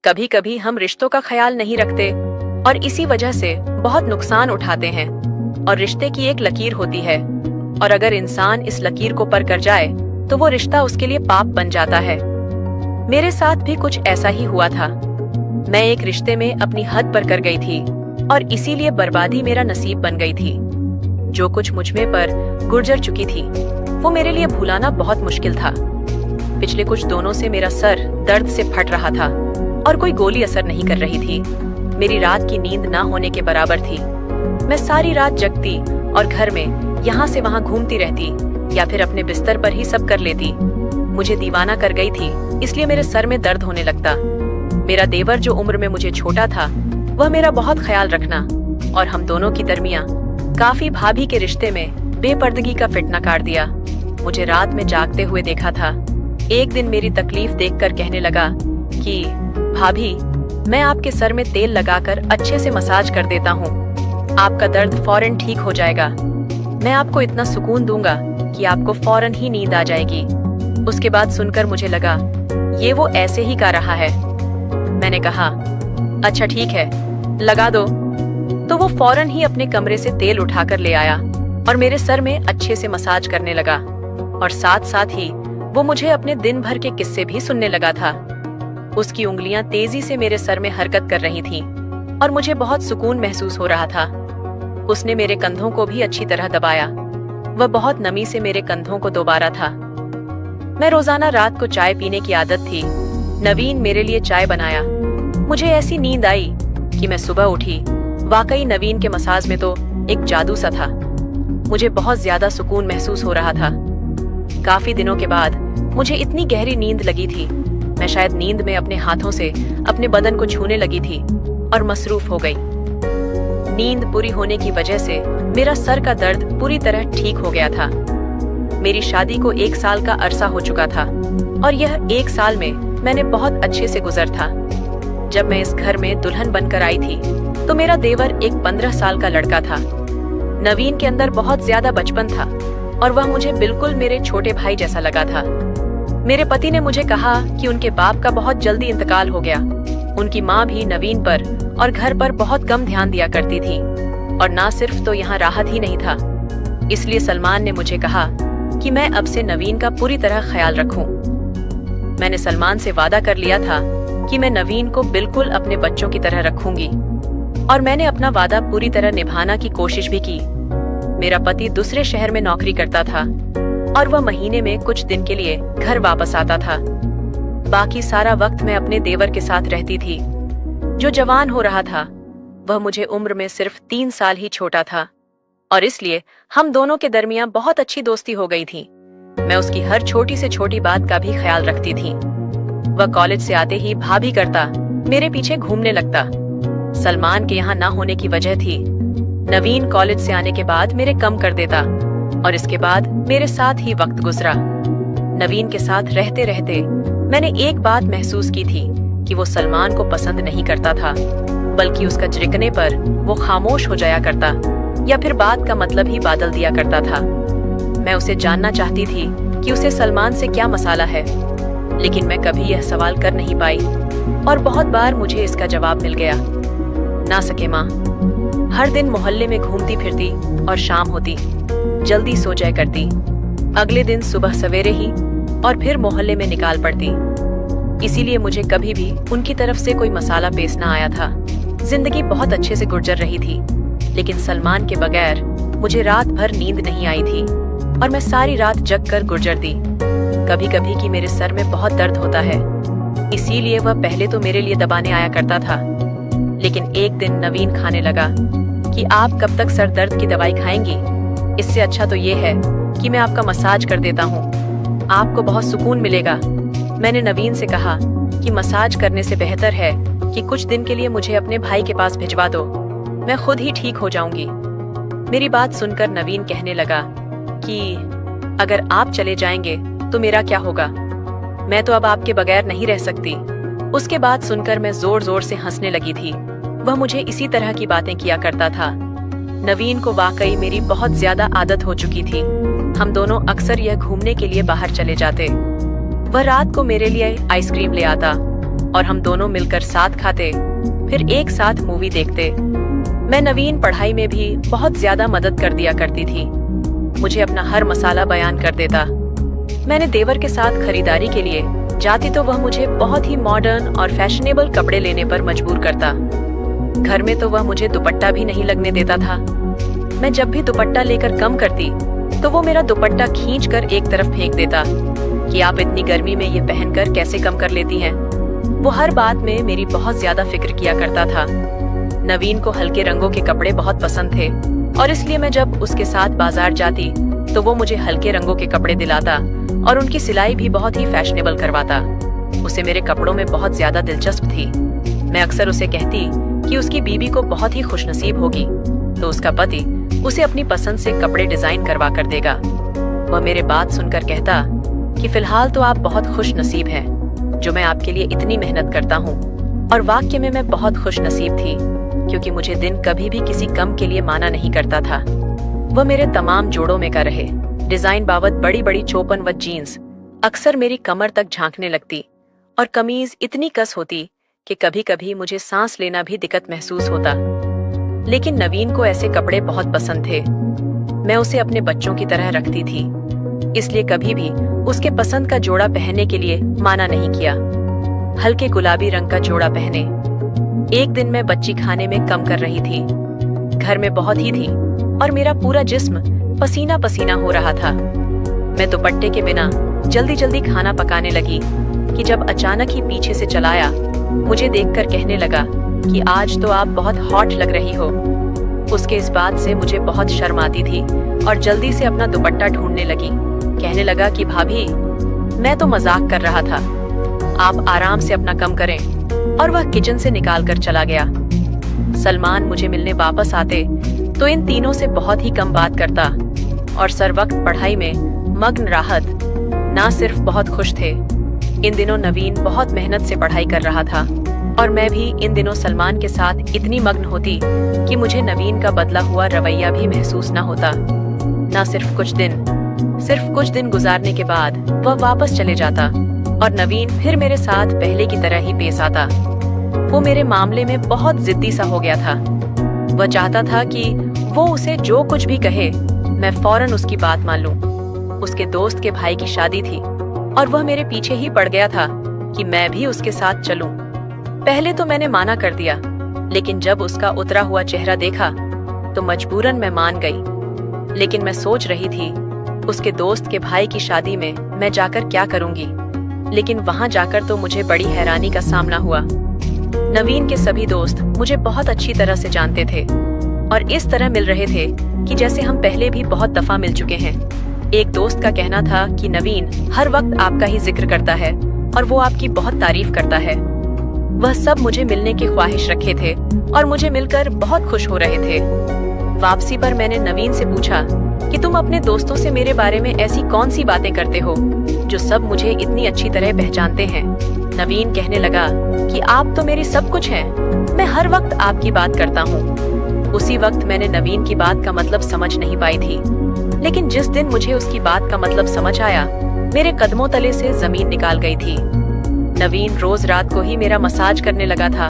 कभी कभी हम रिश्तों का ख्याल नहीं रखते और इसी वजह से बहुत नुकसान उठाते हैं। और रिश्ते की एक लकीर होती है, और अगर इंसान इस लकीर को पार कर जाए तो वो रिश्ता उसके लिए पाप बन जाता है। मेरे साथ भी कुछ ऐसा ही हुआ था। मैं एक रिश्ते में अपनी हद पार कर गई थी और इसीलिए बर्बादी मेरा नसीब बन गई थी। जो कुछ मुझमें पर गुजर चुकी थी वो मेरे लिए भुलाना बहुत मुश्किल था। पिछले कुछ दिनों से मेरा सर दर्द से फट रहा था और कोई गोली असर नहीं कर रही थी। मेरी रात की नींद ना होने के बराबर थी। मैं सारी रात जगती और घर में यहाँ से वहाँ घूमती रहती या फिर अपने बिस्तर पर ही सब कर लेती। मुझे दीवाना कर गई थी, इसलिए मेरे सर में दर्द होने लगता। मेरा देवर जो उम्र में मुझे छोटा था वह मेरा बहुत ख्याल रखना और हम दोनों की दरमियां काफी भाभी के रिश्ते में बेपर्दगी का फितना काट दिया। मुझे रात में जागते हुए देखा था। एक दिन मेरी तकलीफ देखकर कहने लगा कि भाभी, मैं आपके सर में तेल लगाकर अच्छे से मसाज कर देता हूँ, आपका दर्द फौरन ठीक हो जाएगा। मैं आपको इतना सुकून दूंगा कि आपको फौरन ही नींद आ जाएगी। उसके बाद सुनकर मुझे लगा ये वो ऐसे ही गा रहा है। मैंने कहा अच्छा ठीक है, लगा दो। तो वो फौरन ही अपने कमरे से तेल उठाकर ले आया और मेरे सर में अच्छे से मसाज करने लगा, और साथ साथ ही वो मुझे अपने दिन भर के किस्से भी सुनने लगा था। उसकी उंगलियां तेजी से मेरे सर में हरकत कर रही थीं और मुझे बहुत सुकून महसूस हो रहा था। उसने मेरे कंधों को भी अच्छी तरह दबाया। वह बहुत नमी से मेरे कंधों को दोबारा था। मैं रोजाना रात को चाय पीने की आदत थी। नवीन मेरे लिए चाय बनाया। मुझे ऐसी नींद आई कि मैं सुबह उठी। वाकई नवीन के मसाज में तो एक जादू सा था। मुझे बहुत ज्यादा सुकून महसूस हो रहा था। काफी दिनों के बाद मुझे इतनी गहरी नींद लगी थी। मैं शायद नींद में अपने हाथों से अपने बदन को छूने लगी थी और मसरूफ हो गई। नींद पूरी होने की वजह से मेरा सर का दर्द पूरी तरह ठीक हो गया था। मेरी शादी को 1 साल का अरसा हो चुका था और यह 1 साल में मैंने बहुत अच्छे से गुजर था। जब मैं इस घर में दुल्हन बनकर आई थी तो मेरा देवर एक 15 साल का लड़का था। नवीन के अंदर बहुत ज्यादा बचपन था और वह मुझे बिल्कुल मेरे छोटे भाई जैसा लगा था। मेरे पति ने मुझे कहा कि उनके बाप का बहुत जल्दी इंतकाल हो गया। उनकी माँ भी नवीन पर और घर पर बहुत कम ध्यान दिया करती थी, और ना सिर्फ तो यहाँ राहत ही नहीं था, इसलिए सलमान ने मुझे कहा कि मैं अब से नवीन का पूरी तरह ख्याल रखूं। मैंने सलमान से वादा कर लिया था कि मैं नवीन को बिल्कुल अपने बच्चों की तरह रखूंगी, और मैंने अपना वादा पूरी तरह निभाना की कोशिश भी की। मेरा पति दूसरे शहर में नौकरी करता था और वह महीने में कुछ दिन के लिए घर वापस आता था। बाकी सारा वक्त मैं अपने देवर के साथ रहती थी, जो जवान हो रहा था। वह मुझे उम्र में सिर्फ 3 साल ही छोटा था और इसलिए हम दोनों के दरमियान बहुत अच्छी दोस्ती हो गई थी। मैं उसकी हर छोटी से छोटी बात का भी ख्याल रखती थी। वह कॉलेज से आते ही भाभी करता मेरे पीछे घूमने लगता। सलमान के यहाँ ना होने की वजह थी। नवीन कॉलेज से आने के बाद मेरे कम कर देता और इसके बाद मेरे साथ ही वक्त गुजरा। नवीन के साथ रहते रहते मैंने एक बात महसूस की थी कि वो सलमान को पसंद नहीं करता था, बल्कि उसका झिड़कने पर वो खामोश हो जाया करता या फिर बात का मतलब ही बदल दिया करता था। मैं उसे जानना चाहती थी कि उसे सलमान से क्या मसाला है, लेकिन मैं कभी यह सवाल कर नहीं पाई और बहुत बार मुझे इसका जवाब मिल गया, ना सके माँ। हर दिन मोहल्ले में घूमती फिरती और शाम होती जल्दी सो जाया करती। अगले दिन सुबह सवेरे ही और फिर मोहल्ले में निकाल पड़ती। इसीलिए मुझे कभी भी उनकी तरफ से कोई मसाला पेश ना आया था। जिंदगी बहुत अच्छे से गुजर रही थी, लेकिन सलमान के बगैर मुझे रात भर नींद नहीं आई थी और मैं सारी रात जग कर गुजरती। कभी कभी कि मेरे सर में बहुत दर्द होता है, इसीलिए वह पहले तो मेरे लिए दबाने आया करता था। लेकिन एक दिन नवीन खाने लगा कि आप कब तक सर दर्द की दवाई खाएंगी, इससे अच्छा तो ये है कि मैं आपका मसाज कर देता हूँ, आपको बहुत सुकून मिलेगा। मैंने नवीन से कहा कि मसाज करने से बेहतर है कि कुछ दिन के लिए मुझे अपने भाई के पास भिजवा दो, मैं खुद ही ठीक हो जाऊंगी। मेरी बात सुनकर नवीन कहने लगा कि अगर आप चले जाएंगे तो मेरा क्या होगा, मैं तो अब आपके बगैर नहीं रह सकती। उसके बाद सुनकर मैं जोर जोर से हंसने लगी थी। वह मुझे इसी तरह की बातें किया करता था। नवीन को वाकई मेरी बहुत ज्यादा आदत हो चुकी थी। हम दोनों अक्सर यह घूमने के लिए बाहर चले जाते। वह रात को मेरे लिए आइसक्रीम ले आता और हम दोनों मिलकर साथ खाते, फिर एक साथ मूवी देखते। मैं नवीन पढ़ाई में भी बहुत ज्यादा मदद कर दिया करती थी। मुझे अपना हर मसाला बयान कर देता। मैंने देवर के साथ खरीदारी के लिए जाती तो वह मुझे बहुत ही मॉडर्न और फैशनेबल कपड़े लेने पर मजबूर करता। घर में तो वह मुझे दुपट्टा भी नहीं लगने देता था। मैं जब भी दुपट्टा लेकर कम करती तो वो मेरा दुपट्टा खींचकर एक तरफ फेंक देता कि आप इतनी गर्मी में ये पहनकर कैसे कम कर लेती हैं। वो हर बात में मेरी बहुत ज्यादा फिक्र किया करता था। नवीन को हल्के रंगों के कपड़े बहुत पसंद थे और इसलिए मैं जब उसके साथ बाजार जाती तो वो मुझे हल्के रंगों के कपड़े दिलाता और उनकी सिलाई भी बहुत ही फैशनेबल करवाता। उसे मेरे कपड़ों में बहुत ज्यादा दिलचस्प थी। मैं अक्सर उसे कहती कि उसकी बीवी को बहुत ही खुशनसीब होगी तो उसका पति उसे अपनी पसंद से कपड़े डिजाइन करवा कर देगा। वह मेरे बात सुनकर कहता कि फिलहाल तो आप बहुत खुश नसीब हैं जो मैं आपके लिए इतनी मेहनत करता हूँ। और वाकई में मैं बहुत खुश नसीब थी क्योंकि मुझे दिन कभी भी किसी कम के लिए माना नहीं करता था। वह मेरे तमाम जोड़ों में का रहे। डिजाइन बाबत बड़ी बड़ी चौपन व जीन्स अक्सर मेरी कमर तक झांकने लगती और कमीज इतनी कस होती कि कभी कभी मुझे सांस लेना भी दिक्कत महसूस होता। लेकिन नवीन को ऐसे कपड़े बहुत पसंद थे। मैं उसे अपने बच्चों की तरह रखती थी, इसलिए कभी भी उसके पसंद का जोड़ा पहनने के लिए माना नहीं किया। हल्के गुलाबी रंग का जोड़ा पहने। एक दिन मैं बच्ची खाने में कम कर रही थी। घर में बहुत ही थी और मेरा पूरा जिस्म पसीना पसीना हो रहा था। मैं दुपट्टे के बिना जल्दी जल्दी खाना पकाने लगी कि जब अचानक ही पीछे से चला आया, मुझे देखकर कहने लगा कि आज तो आप बहुत हॉट लग रही हो। उसके इस बात से मुझे बहुत शर्म आती थी और जल्दी से अपना दुपट्टा ढूंढने लगी। कहने लगा कि भाभी, मैं तो मजाक कर रहा था, आप आराम से अपना कम करें। और वह किचन से निकाल कर चला गया। सलमान मुझे मिलने वापस आते तो इन तीनों से बहुत ही कम बात करता और सर वक्त पढ़ाई में मग्न राहत ना सिर्फ बहुत खुश थे। इन दिनों नवीन बहुत मेहनत से पढ़ाई कर रहा था और मैं भी इन दिनों सलमान के साथ इतनी मग्न होती कि मुझे नवीन का बदला हुआ रवैया भी महसूस न होता। ना सिर्फ कुछ दिन गुजारने के बाद वह वापस चले जाता और नवीन फिर मेरे साथ पहले की तरह ही पेश आता। वो मेरे मामले में बहुत जिद्दी सा हो गया था। वह चाहता था कि वो उसे जो कुछ भी कहे मैं फौरन उसकी बात मान लूं। उसके दोस्त के भाई की शादी थी और वह मेरे पीछे ही पड़ गया था कि मैं भी उसके साथ चलूं। पहले तो मैंने माना कर दिया, लेकिन जब उसका उतरा हुआ चेहरा देखा तो मजबूरन मैं मान गई। लेकिन मैं सोच रही थी उसके दोस्त के भाई की शादी में मैं जाकर क्या करूंगी। लेकिन वहां जाकर तो मुझे बड़ी हैरानी का सामना हुआ। नवीन के सभी दोस्त मुझे बहुत अच्छी तरह से जानते थे और इस तरह मिल रहे थे कि जैसे हम पहले भी बहुत दफा मिल चुके हैं। एक दोस्त का कहना था कि नवीन हर वक्त आपका ही जिक्र करता है और वो आपकी बहुत तारीफ करता है। वह सब मुझे मिलने की ख्वाहिश रखे थे और मुझे मिलकर बहुत खुश हो रहे थे। वापसी पर मैंने नवीन से पूछा कि तुम अपने दोस्तों से मेरे बारे में ऐसी कौन सी बातें करते हो जो सब मुझे इतनी अच्छी तरह पहचानते हैं। नवीन कहने लगा कि आप तो मेरी सब कुछ हैं, मैं हर वक्त आपकी बात करता हूँ। उसी वक्त मैंने नवीन की बात का मतलब समझ नहीं पाई थी, लेकिन जिस दिन मुझे उसकी बात का मतलब समझ आया, मेरे कदमों तले से जमीन निकाल गई थी। नवीन रोज रात को ही मेरा मसाज करने लगा था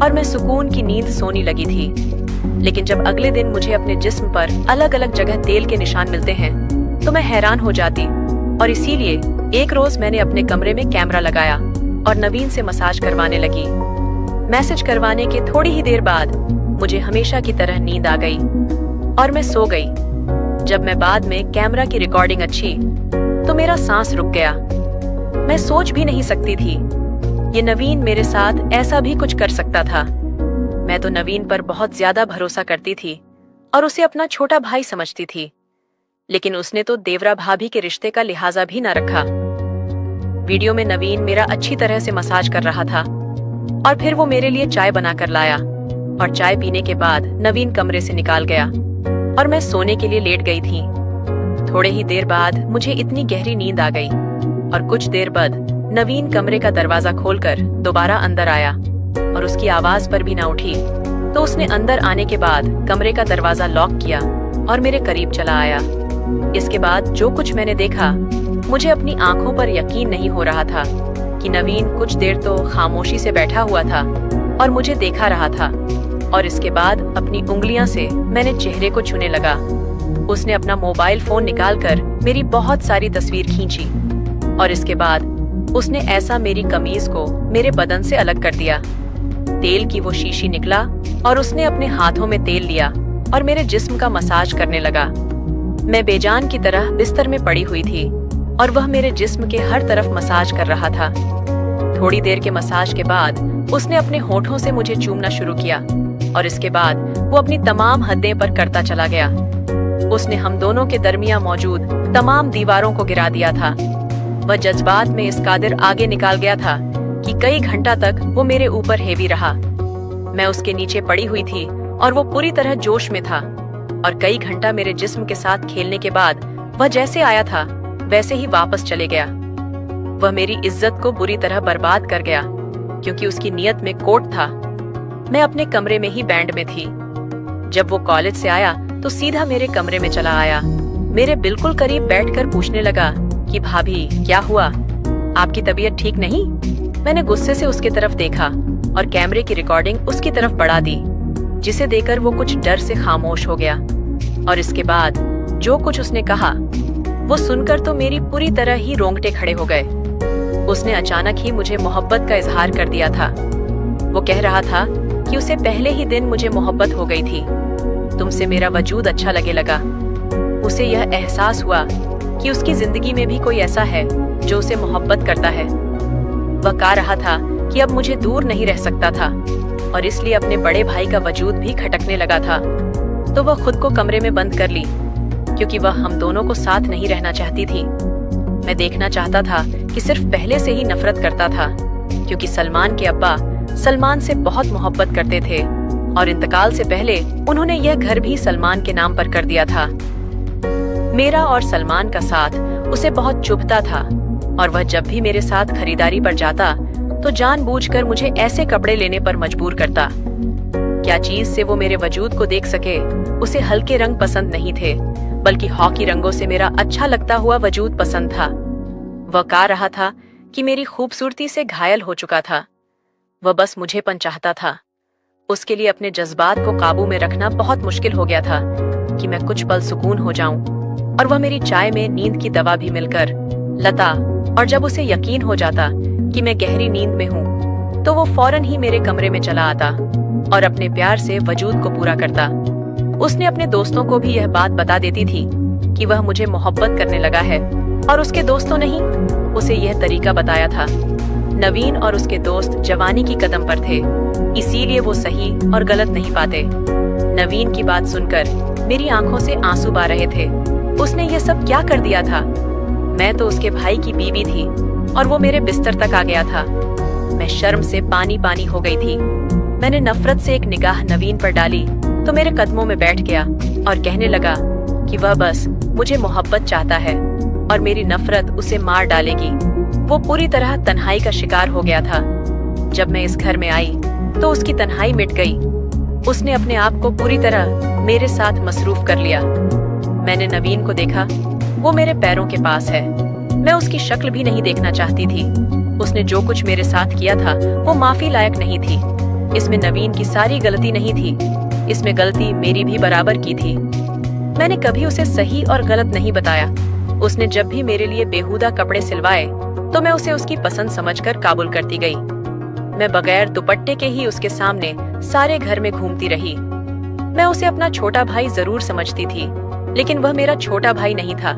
और मैं सुकून की नींद सोने लगी थी। लेकिन जब अगले दिन मुझे अपने जिस्म पर अलग अलग जगह तेल के निशान मिलते हैं तो मैं हैरान हो जाती और इसीलिए एक रोज मैंने अपने कमरे में कैमरा लगाया और नवीन से मसाज करवाने लगी। मैसेज करवाने के थोड़ी ही देर बाद मुझे हमेशा की तरह नींद आ गई और मैं सो गई। जब मैं बाद में कैमरा की रिकॉर्डिंग अच्छी तो मेरा सांस रुक गया। मैं सोच भी नहीं सकती थी ये नवीन मेरे साथ ऐसा भी कुछ कर सकता था। मैं तो नवीन पर बहुत ज्यादा भरोसा करती थी और उसे अपना छोटा भाई समझती थी, लेकिन उसने तो देवरा भाभी के रिश्ते का लिहाजा भी न रखा। वीडियो में नवीन मेरा अच्छी तरह से मसाज कर रहा था और फिर वो मेरे लिए चाय बनाकर लाया और चाय पीने के बाद नवीन कमरे से निकाल गया और मैं सोने के लिए लेट गई थी। थोड़े ही देर बाद मुझे इतनी गहरी नींद आ गई और कुछ देर बाद नवीन कमरे का दरवाजा खोलकर दोबारा अंदर आया और उसकी आवाज पर भी ना उठी तो उसने अंदर आने के बाद कमरे का दरवाजा लॉक किया और मेरे करीब चला आया। इसके बाद जो कुछ मैंने देखा मुझे अपनी आंखों पर यकीन नहीं हो रहा था। कि नवीन कुछ देर तो खामोशी से बैठा हुआ था और मुझे देखा रहा था, और इसके बाद अपनी उंगलियां से मैंने चेहरे को छूने लगा। उसने अपना मोबाइल फोन निकालकर मेरी बहुत सारी तस्वीर खींची, और इसके बाद उसने ऐसा मेरी कमीज को मेरे बदन से अलग कर दिया। तेल की वो शीशी निकला और उसने अपने हाथों में तेल लिया और मेरे जिस्म का मसाज करने लगा। मैं बेजान की तरह बिस्तर में पड़ी हुई थी और वह मेरे जिस्म के हर तरफ मसाज कर रहा था। थोड़ी देर के मसाज के बाद उसने अपने होठों से मुझे चूमना शुरू किया, और इसके बाद वो अपनी तमाम हदें पर करता चला गया। उसने हम दोनों के दरमियान मौजूद तमाम दीवारों को गिरा दिया था। वह जज्बात में इस कादिर आगे निकाल गया था कि कई घंटा तक वो मेरे ऊपर हेवी रहा। मैं उसके नीचे पड़ी हुई थी और वो पूरी तरह जोश में था, और कई घंटा मेरे जिस्म के साथ खेलने के बाद वह जैसे आया था वैसे ही वापस चले गया। वह मेरी इज्जत को बुरी तरह बर्बाद कर गया, क्योंकि उसकी नियत में कोट था। मैं अपने कमरे में ही बैंड में थी। जब वो कॉलेज से आया तो सीधा मेरे कमरे में चला आया। मेरे बिल्कुल करीब बैठकर पूछने लगा कि भाभी क्या हुआ, आपकी तबीयत ठीक नहीं? मैंने गुस्से से उसके तरफ देखा और कैमरे की रिकॉर्डिंग उसकी तरफ बढ़ा दी, जिसे देखकर वो कुछ डर से खामोश हो गया। और इसके बाद जो कुछ उसने कहा वो सुनकर तो मेरी पूरी तरह ही रोंगटे खड़े हो गए। उसने अचानक ही मुझे मोहब्बत का इजहार कर दिया था। वो कह रहा था कि उसे पहले ही दिन मुझे मोहब्बत हो गई थी। तुमसे मेरा वजूद अच्छा लगे लगा। उसे यह एहसास हुआ कि उसकी जिंदगी में भी कोई ऐसा है जो उसे मोहब्बत करता है। वह कह रहा था कि अब मुझे दूर नहीं रह सकता था, और इसलिए अपने बड़े भाई का वजूद भी खटकने लगा था। तो वह खुद को कमरे में बंद कर ली, क्योंकि वह हम दोनों को साथ नहीं रहना चाहती थी। मैं देखना चाहता था कि सिर्फ पहले से ही नफरत करता था, क्योंकि सलमान के अब्बा सलमान से बहुत मोहब्बत करते थे, और इंतकाल से पहले उन्होंने यह घर भी सलमान के नाम पर कर दिया था। मेरा और सलमान का साथ उसे बहुत चुभता था, और वह जब भी मेरे साथ खरीदारी पर जाता तो जानबूझकर मुझे ऐसे कपड़े लेने पर मजबूर करता। क्या चीज से वो मेरे वजूद को देख सके। उसे हल्के रंग पसंद नहीं थे, बल्कि हॉकी रंगों से मेरा अच्छा लगता हुआ वजूद पसंद था। वह कह रहा था कि मेरी खूबसूरती से घायल हो चुका था। वह बस मुझेपन चाहता था। उसके लिए अपने जज्बात को काबू में रखना बहुत मुश्किल हो गया था कि मैं कुछ पल सुकून हो जाऊं, और वह मेरी चाय में नींद की दवा भी मिलकर लता। और जब उसे यकीन हो जाता कि मैं गहरी नींद में हूँ, तो वो फौरन ही मेरे कमरे में चला आता और अपने प्यार से वजूद को पूरा करता। उसने अपने दोस्तों को भी यह बात बता देती थी कि वह मुझे मोहब्बत करने लगा है, और उसके दोस्तों ने ही उसे यह तरीका बताया था। नवीन और उसके दोस्त जवानी की कदम पर थे, इसीलिए वो सही और गलत नहीं पाते। नवीन की बात सुनकर मेरी आंखों से आंसू बह रहे थे। उसने ये सब क्या कर दिया था? मैं तो उसके भाई की बीवी थी, और वो मेरे बिस्तर तक आ गया था। मैं शर्म से पानी पानी हो गई थी। मैंने नफरत से एक निगाह नवीन पर डाली तो मेरे कदमों में बैठ गया और कहने लगा कि वह बस मुझे मोहब्बत चाहता है और मेरी नफरत उसे मार डालेगी। वो पूरी तरह तन्हाई का शिकार हो गया था। जब मैं इस घर में आई तो उसकी तन्हाई मिट गई। उसने अपने आप को पूरी तरह मेरे साथ मसरूफ कर लिया। मैंने नवीन को देखा, वो मेरे पैरों के पास है। मैं उसकी शक्ल भी नहीं देखना चाहती थी। उसने जो कुछ मेरे साथ किया था वो माफी लायक नहीं थी। इसमें नवीन की सारी गलती नहीं थी, इसमें गलती मेरी भी बराबर की थी। मैंने कभी उसे सही और गलत नहीं बताया। उसने जब भी मेरे लिए बेहुदा कपड़े सिलवाए तो मैं उसे उसकी पसंद समझकर काबुल करती गई। मैं बगैर दुपट्टे के ही उसके सामने सारे घर में घूमती रही। मैं उसे अपना छोटा भाई जरूर समझती थी, लेकिन वह मेरा छोटा भाई नहीं था।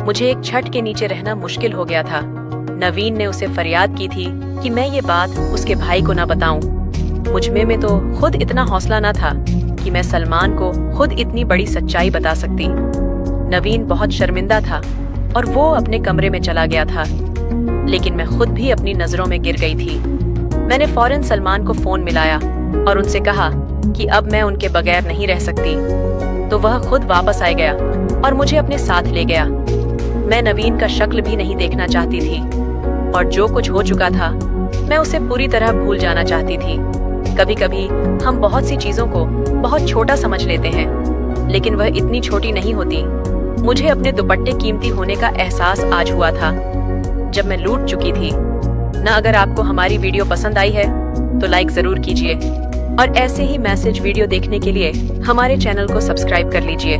मुझे एक छत के नीचे रहना मुश्किल हो गया था। नवीन ने उसे फरियाद की थी कि मैं ये बात उसके भाई को ना बताऊं। मुझमें तो खुद इतना हौसला ना था कि मैं सलमान को खुद इतनी बड़ी सच्चाई बता सकती। नवीन बहुत शर्मिंदा था और वो अपने कमरे में चला गया था, लेकिन मैं खुद भी अपनी नजरों में गिर गई थी। मैंने फौरन सलमान को फोन मिलाया और उनसे कहा कि अब मैं उनके बगैर नहीं रह सकती। तो वह खुद वापस आ गया और मुझे अपने साथ ले गया। मैं नवीन का शक्ल भी नहीं देखना चाहती थी, और जो कुछ हो चुका था मैं उसे पूरी तरह भूल जाना चाहती थी। कभी कभी हम बहुत सी चीजों को बहुत छोटा समझ लेते हैं, लेकिन वह इतनी छोटी नहीं होती। मुझे अपने दुपट्टे कीमती होने का एहसास आज हुआ था, जब मैं लूट चुकी थी। न अगर आपको हमारी वीडियो पसंद आई है तो लाइक जरूर कीजिए और ऐसे ही मैसेज वीडियो देखने के लिए हमारे चैनल को सब्सक्राइब कर लीजिए।